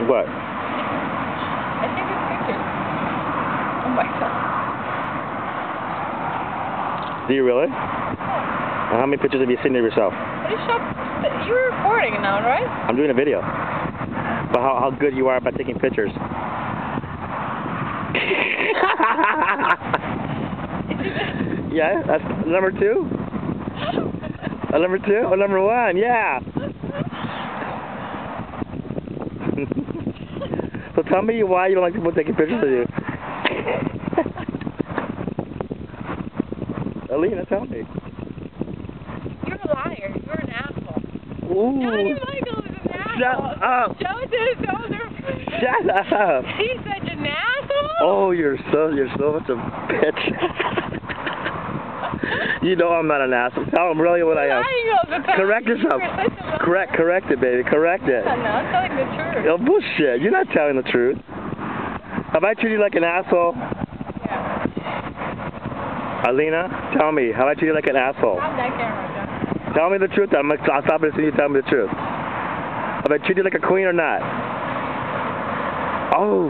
What? I think it's pictures. Oh my god. Do you really? Yeah. Well, how many pictures have you seen of yourself? You're recording now, right? I'm doing a video. But how good you are about taking pictures. Yeah, that's number 2? Number 2? Or number 1? Yeah. So tell me why you don't like people taking pictures of you. Alina, tell me. You're a liar. You're an asshole. Ooh. Johnny Michael is an asshole. Shut up. Show it to his shoulder. Shut up. He's such an asshole. Oh, you're so much a bitch. You know I'm not an asshole. Tell him really what I am. Correct yourself. Correct it, baby. Correct it. I'm not telling the truth. Oh, bullshit. You're not telling the truth. Have I treated you like an asshole? Yeah. Alina, tell me. Have I treated you like an asshole? Stop that camera, John. Tell me the truth. I'll stop it as soon as you tell me the truth. Have I treated you like a queen or not? Oh.